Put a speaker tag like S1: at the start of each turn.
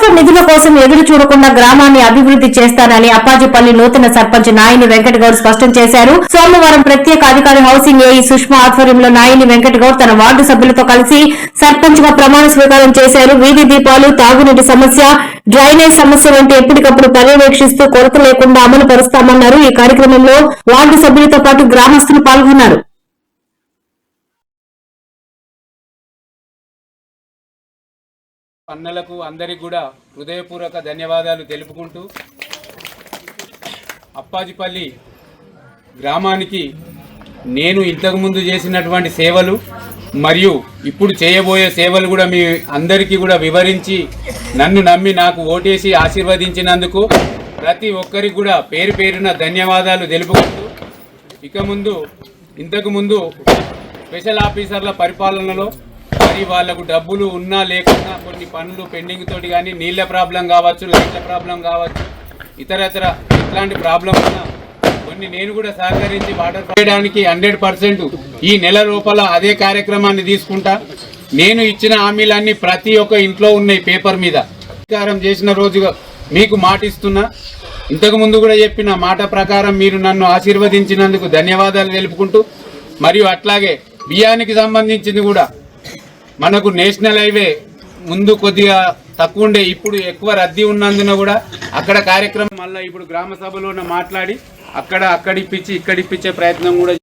S1: ప్రభుత్వ నిధుల కోసం ఎదురు చూడకుండా గ్రామాన్ని అభివృద్ధి చేస్తానని అప్పాజిపల్లి నూతన సర్పంచ్ నాయిని వెంకటగౌడ్ స్పష్టం చేశారు. సోమవారం ప్రత్యేక అధికారి హౌసింగ్ ఏఈ సుష్మా ఆధ్వర్యంలో నాయిని వెంకటగౌడ్ తన వార్డు సభ్యులతో కలిసి సర్పంచ్ గా ప్రమాణ స్వీకారం చేశారు. వీధి దీపాలు, తాగునీటి సమస్య, డ్రైనేజ్ సమస్య వంటి ఎప్పటికప్పుడు పర్యవేక్షిస్తూ కొరత లేకుండా అమలు పరుస్తామన్నారు. ఈ కార్యక్రమంలో వార్డు సభ్యులతో పాటు గ్రామస్తులు పాల్గొన్నారు.
S2: అన్నలకు అందరికి కూడా హృదయపూర్వక ధన్యవాదాలు తెలుపుకుంటూ అప్పాజిపల్లి గ్రామానికి నేను ఇంతకుముందు చేసినటువంటి సేవలు మరియు ఇప్పుడు చేయబోయే సేవలు కూడా మీ అందరికీ కూడా వివరించి నన్ను నమ్మి నాకు ఓటేసి ఆశీర్వదించినందుకు ప్రతి ఒక్కరికి కూడా పేరు పేరున ధన్యవాదాలు తెలుపుకుంటూ ఇంతకుముందు స్పెషల్ ఆఫీసర్ల పరిపాలనలో మరి వాళ్లకు డబ్బులు ఉన్నా లేకున్నా కొన్ని పనులు పెండింగ్ తోటి కానీ నీళ్ళ ప్రాబ్లం కావచ్చు, లైట్ల ప్రాబ్లం కావచ్చు, ఇతరత్ర ఇట్లాంటి ప్రాబ్లం ఉన్నా కొన్ని నేను కూడా సహకరించి వాటర్ చేయడానికి 100% ఈ నెల లోపల అదే కార్యక్రమాన్ని తీసుకుంటా. నేను ఇచ్చిన హామీలన్నీ ప్రతి ఒక్క ఇంట్లో ఉన్నాయి పేపర్ మీద. ప్రకారం చేసిన రోజుగా మీకు మాటిస్తున్నా. ఇంతకుముందు కూడా చెప్పిన మాట ప్రకారం మీరు నన్ను ఆశీర్వదించినందుకు ధన్యవాదాలు తెలుపుకుంటూ మరియు అట్లాగే బియ్యానికి సంబంధించింది కూడా మనకు నేషనల్ హైవే ముందు కొద్దిగా తక్కువ ఉండే, ఇప్పుడు ఎక్కువ రద్దీ ఉన్నందున కూడా అక్కడ కార్యక్రమం మళ్ళీ ఇప్పుడు గ్రామ సభలోనే మాట్లాడి అక్కడ ఇప్పించే ప్రయత్నం కూడా